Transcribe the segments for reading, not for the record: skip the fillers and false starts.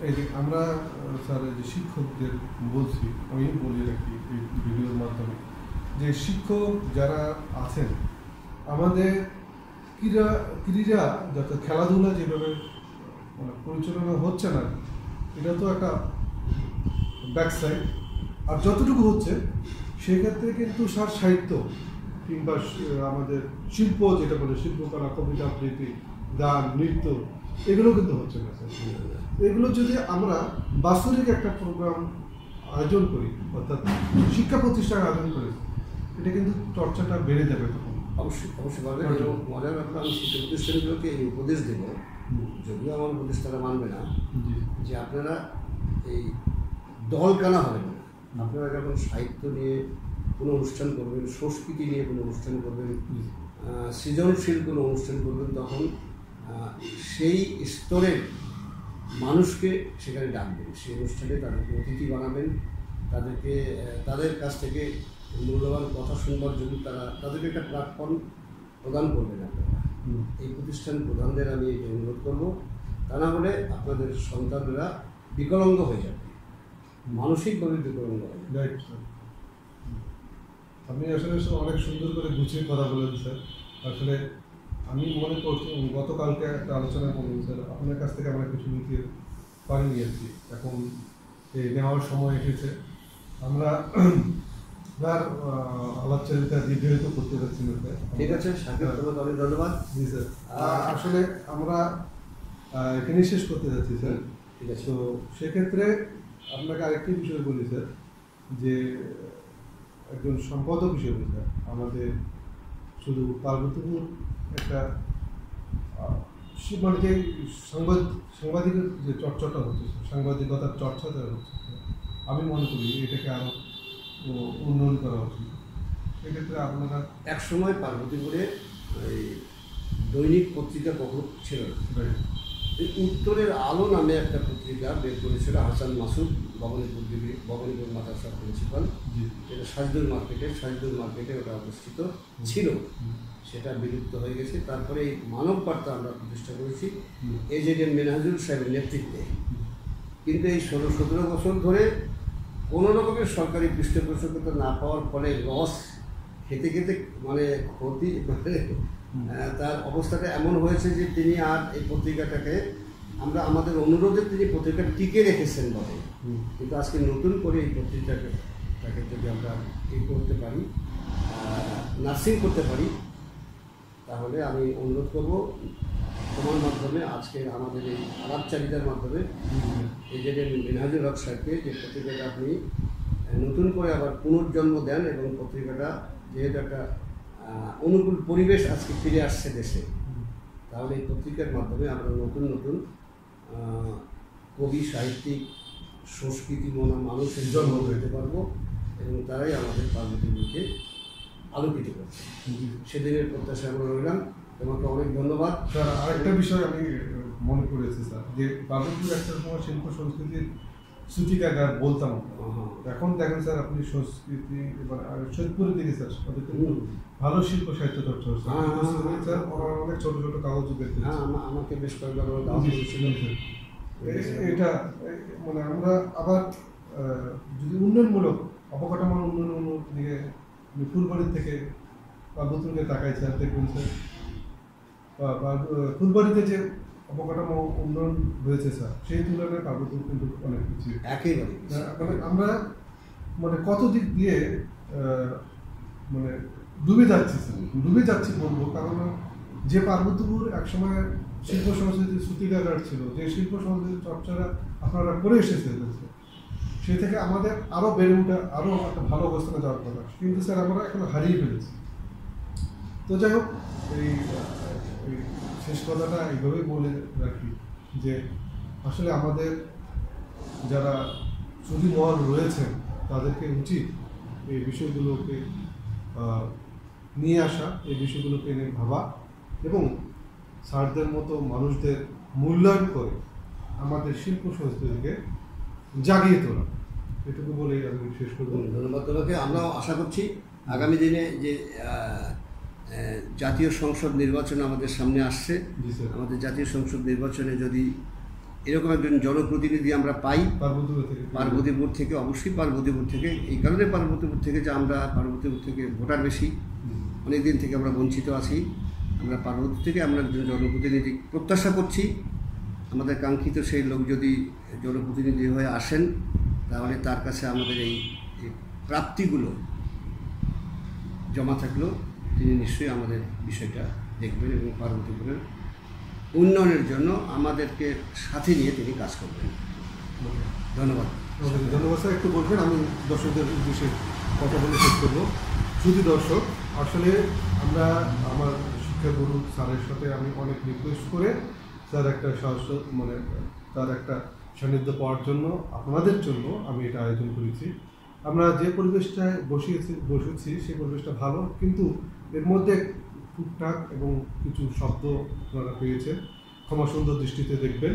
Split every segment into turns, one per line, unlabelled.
এই যে আমরা স্যার যে শিক্ষকদের বলছি, আমি বলি রাখি এই ভিডিওর মাধ্যমে যে শিক্ষক যারা আছেন আমাদের ক্রীড়া যত খেলাধুলা যেভাবে পরিচালনা হচ্ছে না, এটা তো একটা ব্যাকসাইড। আর যতটুকু হচ্ছে সেক্ষেত্রে কিন্তু স্যার সাহিত্য কিংবা আমাদের শিল্প যেটা বলে শিল্পকলা, কবিতা আবৃত্তি, গান, নৃত্য এগুলো কিন্তু হচ্ছে না স্যার। এগুলো যদি আমরা বাৎসরিক একটা প্রোগ্রাম আয়োজন করি, অর্থাৎ শিক্ষা প্রতিষ্ঠান আয়োজন করি, এটা কিন্তু চর্চাটা বেড়ে যাবে তখন।
অবশ্যই পারবে। মজার ব্যাপার, আমি শিক্ষা প্রতিষ্ঠানগুলোকে এই উপদেশ দেব, যদিও আমার উপদেশ তারা মানবে না, যে আপনারা এই দল কানা হবেন না। আপনারা যখন সাহিত্য নিয়ে কোনো অনুষ্ঠান করবেন, সংস্কৃতি নিয়ে কোনো অনুষ্ঠান করবেন, সৃজনশীল কোনো অনুষ্ঠান করবেন, তখন সেই স্তরের মানুষকে সেখানে ডাকবেন, সেই অনুষ্ঠানে তাদেরকে অতিথি বানাবেন, তাদেরকে তাদের কাছ থেকে মূল্যবান কথা শুনবার জন্য তাদেরকে একটা প্ল্যাটফর্ম প্রদান করবেন আপনারা। এই প্রতিষ্ঠান প্রধানদের আমি এই অনুরোধ করবো, তা না হলে আপনাদের সন্তানরা বিকলাঙ্গ হয়ে যাবে, মানসিকভাবে বিকলাঙ্গ হয়ে যাবে।
আপনি আসলে অনেক সুন্দর করে গুছিয়ে কথা বলেন স্যার। আসলে আমি মনে করছি গতকালকে একটা আলোচনা করলাম স্যার, আপনার কাছ থেকে আমরা কিছু নিতে পারি নিয়েছি, এখন এই নেওয়ার সময় এসেছে। আমরা আর আলাপচারিতা দীর্ঘায়িত করতে পারছি না স্যার।
ঠিক আছে, অনেক ধন্যবাদ।
জি স্যার, আসলে আমরা এখানে শেষ করতে যাচ্ছি স্যার।
ঠিক আছে,
তো সেক্ষেত্রে আপনাকে আরেকটি বিষয় বলি স্যার, যে একজন সম্পাদক হিসেবে স্যার আমাদের শুধু পার্বতীপুর একটা মানে যে সাংবাদিকের যে চর্চাটা হচ্ছে, সাংবাদিকতার চর্চাটা হচ্ছে, আমি মনে করি এটাকে আরও উন্নয়ন করা উচিত। সেক্ষেত্রে আপনারা
একসময় পার্বতীপুরে এই দৈনিক পত্রিকা কখনো ছিল না। এই উত্তরের আলো নামে একটা পত্রিকা বের করেছিল হাসান মাসুদ, ভবানীপুর মাদ্রাসার প্রিন্সিপাল, যেটা সাজদুল মার্কেটে ওটা অবস্থিত ছিল। সেটা বিলুপ্ত হয়ে গেছে। তারপরে এই মানব বার্তা আমরা প্রতিষ্ঠা করেছি এজেডএম মেনহাজুল সাহেবের নেতৃত্বে। কিন্তু এই 16-17 বছর ধরে কোনো রকমের সরকারি পৃষ্ঠপোষকতা না পাওয়ার ফলে লস খেতে খেতে মানে ক্ষতি, মানে তার অবস্থাটা এমন হয়েছে যে তিনি আর এই পত্রিকাটাকে, আমরা আমাদের অনুরোধে তিনি পত্রিকাটা টিকে রেখেছেন বলে, কিন্তু আজকে নতুন করে এই পত্রিকাটাকে যদি আমরা করতে পারি, নার্সিং করতে পারি, তাহলে আমি অনুরোধ করব তোমার মাধ্যমে, আজকে আমাদের এই আলাপচারিতার মাধ্যমে এই যে মিনহাজুল হক সাহেবকে, যে পত্রিকাটা আপনি নতুন করে আবার পুনর্জন্ম দেন, এবং পত্রিকাটা যেহেতু একটা অনুকূল পরিবেশ আজকে ফিরে আসছে দেশে, তাহলে এই পত্রিকার মাধ্যমে আমরা নতুন কবি, সাহিত্যিক, সংস্কৃতি মনা মানুষের জন্ম দিতে পারবো, এবং তারাই আমাদের পার্বতীপুরকে আলোকিত করছে। সেদিনের প্রত্যাশা আমরা রইলাম। তোমাকে অনেক ধন্যবাদ
স্যার। আরেকটা বিষয় আমি মনে করেছি স্যার, যে পার্বতীপুর একটা সময় শিল্প সংস্কৃতির সূচিকাগার বলতাম, এখন দেখেন স্যার আপনি সংস্কৃতি এবার সৈয়দপুরের দিকে স্যার ভালো শিল্প সাহিত্য চর্চা হচ্ছে স্যার, অনেক ছোট ছোট কাগজ বের করেছে।
আমাকে বেশ কয়েকবার
এটা মানে আমরা আবার যদি উন্নয়নমূলক অবকাঠামোর উন্নয়নমূলক দিকে ফুলবাড়ি থেকে পার্বতীপুরকে তাকাই স্যার, দেখবেন স্যার ফুলবাড়িতে যে অবকাঠামো উন্নয়ন হয়েছে স্যার, সেই তুলনায় পার্বতীপুর কিন্তু অনেক কিছু
একেবারে
মানে আমরা মানে কত দিক দিয়ে মানে ডুবে যাচ্ছি বলবো। কারণ যে পার্বতীপুর একসময় শিল্প সংস্কৃতির সূতিকাগার ছিল, যে শিল্প সংস্কৃতির চর্চাটা আপনারা করে এসেছেন, সে থেকে আমাদের আরও বেড়ে ওঠা, আরও একটা ভালো অবস্থানে যাওয়ার কথা, কিন্তু স্যার আমরা এখন হারিয়ে ফেলেছি। তো যাই হোক, এই শেষ কথাটা এইভাবেই বলে রাখি যে আসলে আমাদের যারা সুধী মহল রয়েছেন তাদেরকে উচিত এই বিষয়গুলোকে নিয়ে আসা, এই বিষয়গুলোকে নিয়ে ভাবা, এবং স্যারদের মতো মানুষদের মূল্যায়ন করে আমাদের শিল্প সংস্কৃতিকে জাগিয়ে তোলা। এটুকু বলেই আমি শেষ করব।
ধন্যবাদ তোমাকে। আমরাও আশা করছি আগামী দিনে যে জাতীয় সংসদ নির্বাচন আমাদের সামনে আসছে, আমাদের জাতীয় সংসদ নির্বাচনে যদি এরকম একজন জনপ্রতিনিধি আমরা পাই পার্বতীপুর থেকে, অবশ্যই পার্বতীপুর থেকে। এই কারণে পার্বতীপুর থেকে যে আমরা পার্বতীপুর থেকে ভোটার বেশি, অনেক দিন থেকে আমরা বঞ্চিত আছি। আমরা পার্বতীপুর থেকে আমরা একজন জনপ্রতিনিধি প্রত্যাশা করছি। আমাদের কাঙ্ক্ষিত সেই লোক যদি জনপ্রতিনিধি হয়ে আসেন, তাহলে তার কাছে আমাদের এই প্রাপ্তিগুলো জমা থাকলেও তিনি নিশ্চয়ই আমাদের বিষয়টা দেখবেন এবং পার্বতীপুরের উন্নয়নের জন্য আমাদেরকে সাথে নিয়ে তিনি কাজ করবেন। ধন্যবাদ।
ধন্যবাদ স্যার। একটু বলবেন, আমি দর্শকদের উদ্দেশ্যে কথা বলে শেষ করবো। শুধু দর্শক, আসলে আমরা আমার শিক্ষাগুরু স্যারের সাথে আমি অনেক রিকোয়েস্ট করে স্যার একটা সাহস মানে তার একটা সান্নিধ্য পাওয়ার জন্য আপনাদের জন্য আমি এটা আয়োজন করেছি। আমরা যে পরিবেশটায় বসেছি সেই পরিবেশটা ভালো, কিন্তু এর মধ্যে টুকটাক এবং কিছু শব্দ আপনারা পেয়েছেন, ক্ষমা সুন্দর দৃষ্টিতে দেখবেন।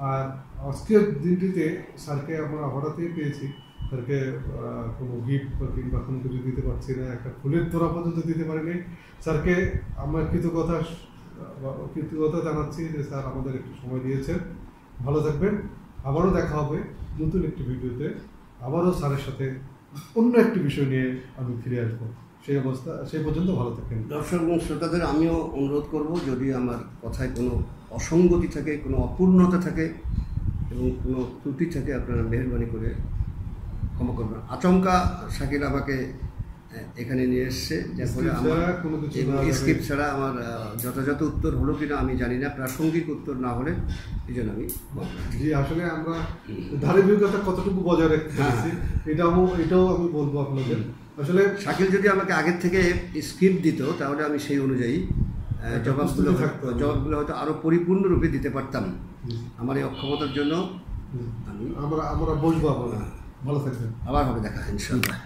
আর আজকের দিনটিতে স্যারকে আমরা হঠাৎই পেয়েছি, স্যারকে কোনো গিফট বা কিংবা কোনো কিছু দিতে পারছি না, একটা ফুলের তোড়া পর্যন্ত দিতে পারিনি। স্যারকে আমরা কৃতজ্ঞতা জানাচ্ছি যে স্যার আমাদের একটু সময় দিয়েছেন। ভালো থাকবেন, আবারও দেখা হবে নতুন একটি ভিডিওতে, আবারও স্যারের সাথে অন্য একটি বিষয় নিয়ে আমি ফিরে আসবো। সেই পর্যন্ত ভালো থাকেন।
দর্শক এবং শ্রোতাদের আমিও অনুরোধ করব, যদি আমার কথায় কোনো অসঙ্গতি থাকে, কোনো অপূর্ণতা থাকে এবং কোনো ত্রুটি থাকে, আপনারা মেহরবানি করে ক্ষমা করবেন। আচমকা শাকিল আমাকে এখানে নিয়ে এসছে, যার ফলে আমার স্ক্রিপ্ট ছাড়া আমার যথাযথ উত্তর হলো কিনা আমি জানি না, প্রাসঙ্গিক উত্তর না হলে এই জন্য আমি
জি আসলে আমরা ধারাবাহিকতা কতটুকু বজায় রাখতে পারছি এটাও আমি বলবো আপনাদের। আসলে
শাকিল যদি আমাকে আগের থেকে স্ক্রিপ্ট দিত, তাহলে আমি সেই অনুযায়ী জবাবগুলো হয়তো আরো পরিপূর্ণরূপে দিতে পারতাম। আমার এই অক্ষমতার জন্য
আমরা বসবো। আপনারা ভালো থাকবেন,
আবার হবে দেখা ইনশাআল্লাহ।